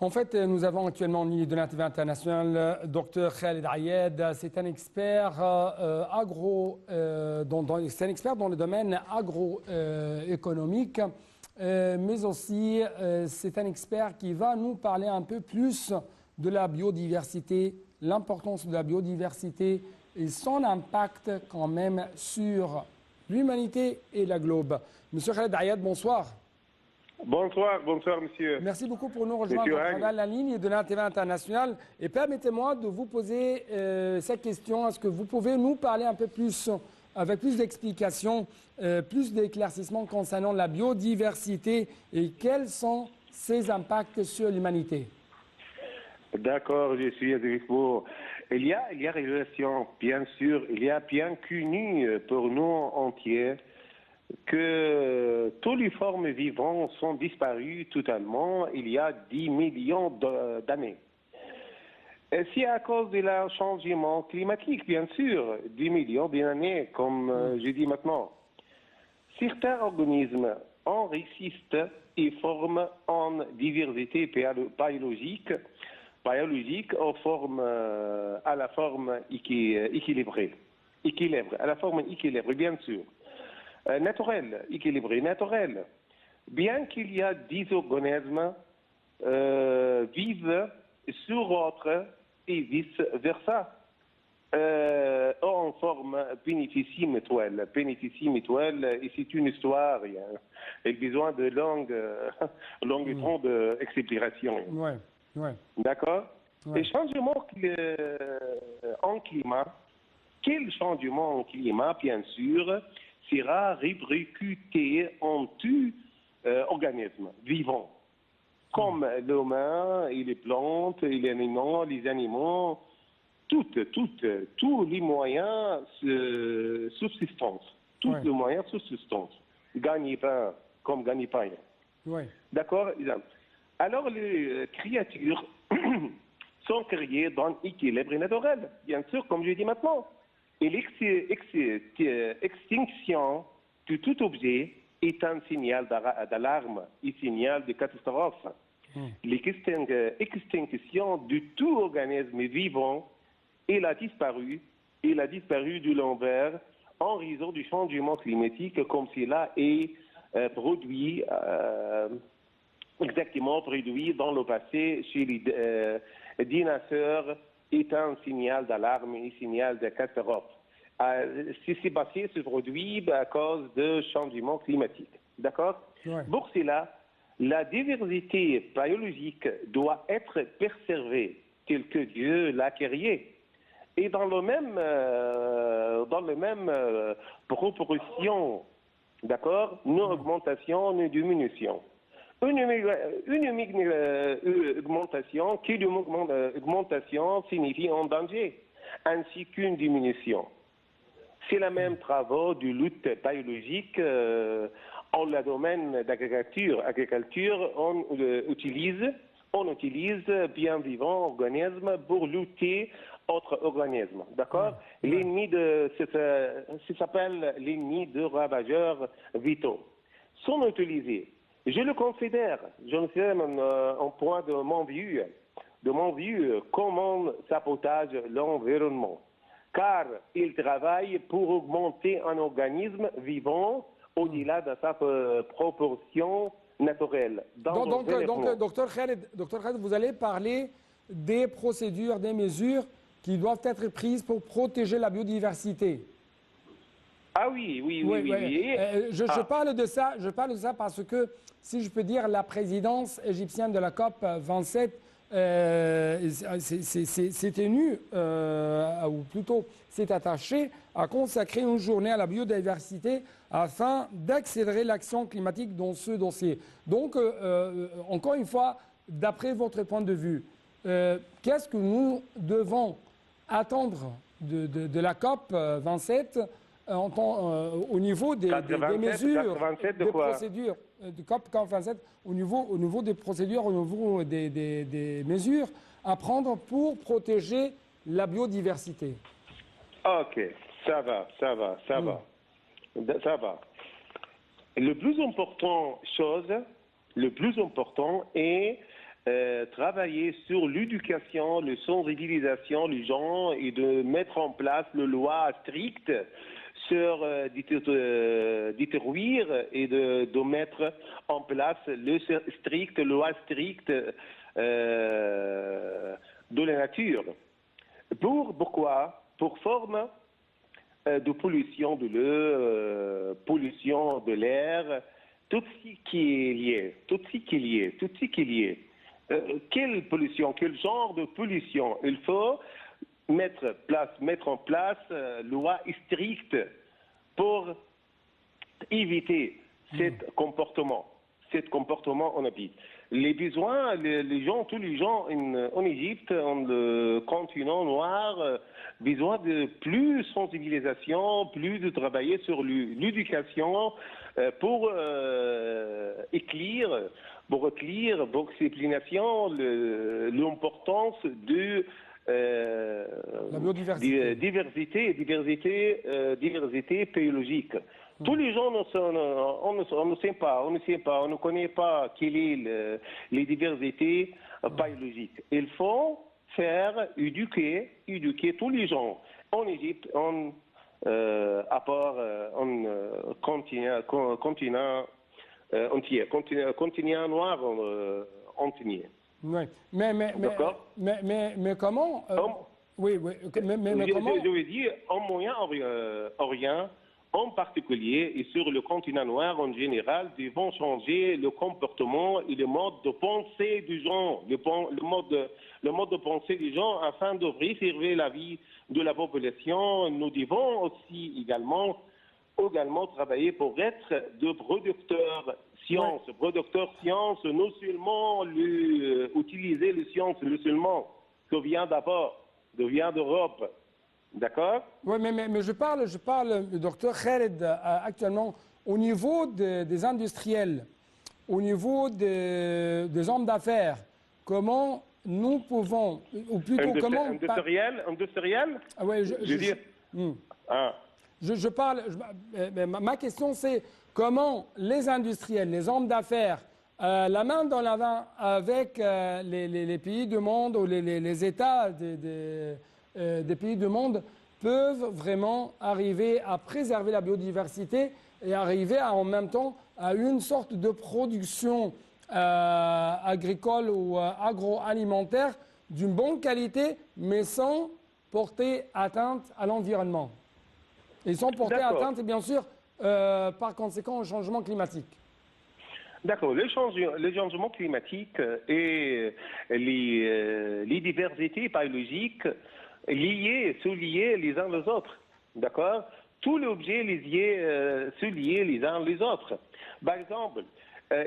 En fait, nous avons actuellement en ligne de la TV internationale Dr Khaled Ayed. C'est un expert c'est un expert dans le domaine agroéconomique, mais aussi c'est un expert qui va nous parler un peu plus de la biodiversité, l'importance de la biodiversité et son impact quand même sur l'humanité et la globe. Monsieur Khaled Ayed, bonsoir. Bonsoir, bonsoir monsieur. Merci beaucoup pour nous rejoindre à travers la ligne de la TV internationale. Et permettez-moi de vous poser cette question. Est-ce que vous pouvez nous parler un peu plus, avec plus d'explications, plus d'éclaircissements concernant la biodiversité et quels sont ses impacts sur l'humanité? D'accord, je suis à dispo. Il y a relation, bien sûr, il y a bien connu pour nous entiers que toutes les formes vivantes sont disparues totalement il y a 10 millions d'années. C'est à cause du changement climatique, bien sûr, 10 millions d'années, comme je dis maintenant. Certains organismes enrichissent et forment en diversité biologique à la forme équilibrée, à la forme équilibrée, bien sûr. Naturel, équilibré, naturel. Bien qu'il y a 10 organismes vivent sur autre et vice-versa, en forme bénéficie mutuelle. Bénéficie mutuelle, et c'est une histoire, il y a besoin de longues temps d'explication. Ouais. D'accord? Ouais. Et changement en climat, quel changement en climat, bien sûr, sera répercuté en tout organisme vivant, comme l'humain et les plantes, et les animaux, tous les moyens de subsistance, tous les moyens de subsistance, gagne-pain comme gagne-pain. Ouais. D'accord? Alors les créatures sont créées dans l'équilibre naturel, bien sûr, comme je dis maintenant. Et l'extinction de tout objet est un signal d'alarme et signal de catastrophe. L'extinction de tout organisme vivant, elle a disparu de l'envers en raison du changement climatique, comme cela est exactement produit dans le passé chez les dinosaures, est un signal d'alarme et un signal de catastrophe. Ce qui s'est passé se produit à cause de changement climatique. D'accord? Ouais. Pour cela, la diversité biologique doit être préservée telle que Dieu l'a créée. Et dans le même proportion, d'accord? Une augmentation, une diminution. Une augmentation signifie un danger, ainsi qu'une diminution. C'est le même travail de lutte biologique en le domaine d'agriculture. On utilise bien vivants organismes pour lutter contre organismes. D'accord? L'ennemi ça s'appelle l'ennemi de ravageurs vitaux. Sont utilisés. Je le considère en point de mon vue comme un sabotage de l'environnement, car il travaille pour augmenter un organisme vivant au-delà de sa proportion naturelle. Donc, docteur Khaled, vous allez parler des procédures, des mesures qui doivent être prises pour protéger la biodiversité. Ah oui. Je parle de ça parce que, si je peux dire, la présidence égyptienne de la COP 27 s'est tenue, ou plutôt s'est attachée à consacrer une journée à la biodiversité afin d'accélérer l'action climatique dans ce dossier. Donc, encore une fois, d'après votre point de vue, qu'est-ce que nous devons attendre de la COP 27 au niveau des mesures, des procédures de COP 27, au niveau des procédures, au niveau des mesures à prendre pour protéger la biodiversité? Ok, ça va. Le plus important est travailler sur l'éducation, la sensibilisation des gens et de mettre en place les lois strictes sur détruire et de mettre en place les lois strictes de la nature. Pourquoi? Pour forme de pollution de l'eau, pollution de l'air, tout ce qui est lié, tout ce qui est lié, tout ce qui est lié. Quelle pollution, quel genre de pollution? Il faut mettre en place loi stricte pour éviter ce comportement en Égypte. Les besoins, tous les gens en Égypte, en le continent noir, besoin de plus sensibilisation, plus de travailler sur l'éducation pour éclairer, pour explanation l'importance de La biodiversité. diversité biologique. Tous les gens on ne sait pas, on ne connaît pas quelle est les diversités biologiques. Il faut faire éduquer tous les gens en Égypte, à part continent entier, continent noir entier. Oui, D'accord. mais comment oui, mais comment Je veux dire, en Moyen-Orient, en particulier, et sur le continent noir en général, devons changer le comportement et le mode de pensée des gens, le mode de pensée des gens afin de préserver la vie de la population. Nous devons aussi également travailler pour être de producteurs sciences, non seulement utiliser les sciences, non seulement que vient d'Europe. D'accord? Oui, mais je parle, le docteur Khaled, actuellement, au niveau des industriels, au niveau des hommes d'affaires, comment nous pouvons, ou plutôt comment... Industriel? Ah, ouais, je veux dire... Je parle, ma question c'est comment les industriels, les hommes d'affaires, la main dans la main avec les pays du monde ou les États des pays du monde peuvent vraiment arriver à préserver la biodiversité et arriver en même temps à une sorte de production agricole ou agroalimentaire d'une bonne qualité, mais sans porter atteinte à l'environnement. Et sans porter atteinte, bien sûr, par conséquent, au changement climatique. D'accord. Le changement climatique et les diversités biologiques sont liés les uns les autres. D'accord? Tous les objets sont liés les uns les autres. Par exemple,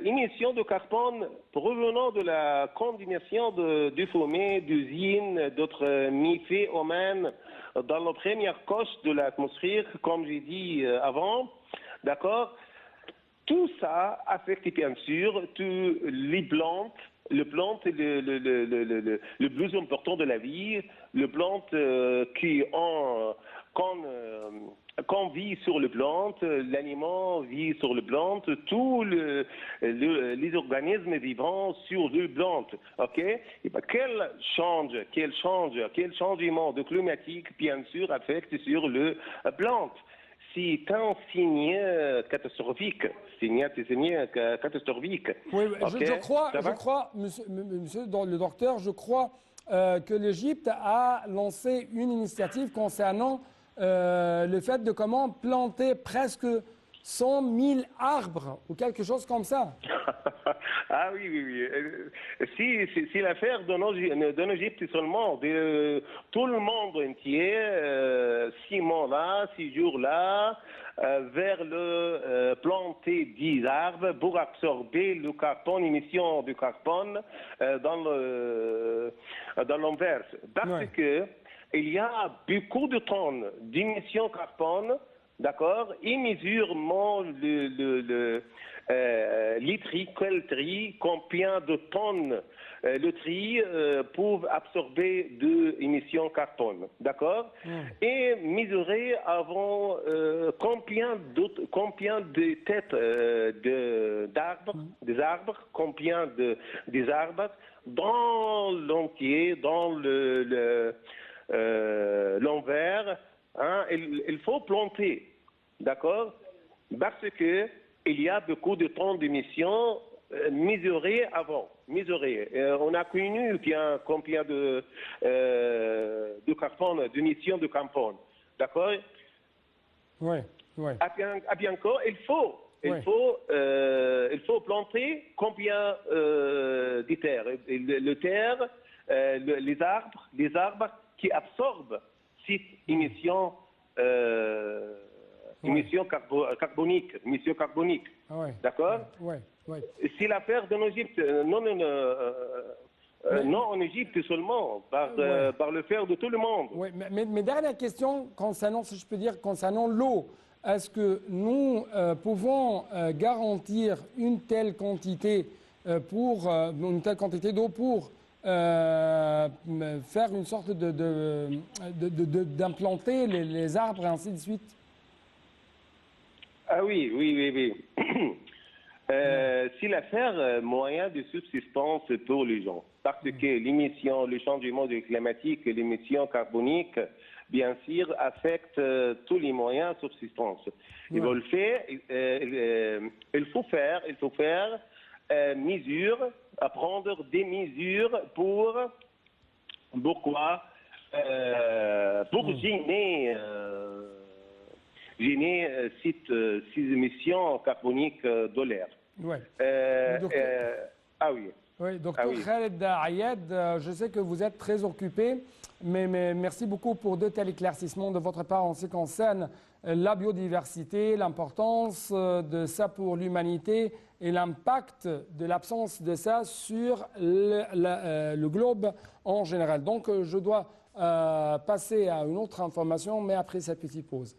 émissions de carbone provenant de la combinaison de fumée, d'usines, d'autres méfaits humains dans la première couche de l'atmosphère, comme j'ai dit avant, d'accord? Tout ça affecte bien sûr les plantes, le plus important de la vie, les plantes qui ont qu'on vit sur les plantes, l'animal vit sur les plantes, tous les organismes vivants sur les plantes. Ok? Et ben, quel changement de climatique, bien sûr, affecte sur les plantes. C'est un signe catastrophique. Catastrophique. Oui, Okay? je crois, monsieur le docteur, je crois que l'Égypte a lancé une initiative concernant le fait de comment planter presque 100 000 arbres ou quelque chose comme ça. Ah oui. C'est l'affaire de l'Égypte seulement, de tout le monde entier, 6 mois là, 6 jours là, vers le planter 10 arbres pour absorber le carbone, l'émission du carbone dans l'envers. Parce que il y a beaucoup de tonnes d'émissions carbone d'accord? Ils mesurent les tri, quel tri, combien de tonnes le tri peut absorber de émissions carbone, d'accord? Et mesurer avant combien de têtes des arbres, combien des arbres dans l'entier, dans l'envers, hein, il faut planter, d'accord? Parce que il y a beaucoup de temps d'émissions mesurées avant. On a connu combien de carbone, d'émissions de carbone, d'accord? Oui, oui. À bien encore, il faut planter combien de terre. Le terre, les arbres qui absorbent cette émission. Émissions carboniques. Ouais. D'accord? Ouais, ouais. C'est l'affaire de l'Égypte. Non en Égypte seulement, par le faire de tout le monde. Ouais, mais dernière question concernant, si je peux dire, concernant l'eau. Est-ce que nous pouvons garantir une telle quantité d'eau pour faire une sorte d'implanter les arbres et ainsi de suite? Ah oui. C'est l'affaire moyen de subsistance pour les gens. Parce que l'émission, le changement climatique, l'émission carbonique, bien sûr, affecte tous les moyens de subsistance. Il faut faire prendre des mesures pour gêner ces émissions carboniques de l'air. Ouais. Ah oui. Oui, docteur Khaled Ayad, je sais que vous êtes très occupé, mais merci beaucoup pour de tels éclaircissements de votre part en ce qui concerne la biodiversité, l'importance de ça pour l'humanité et l'impact de l'absence de ça sur le globe en général. Donc, je dois passer à une autre information, mais après cette petite pause.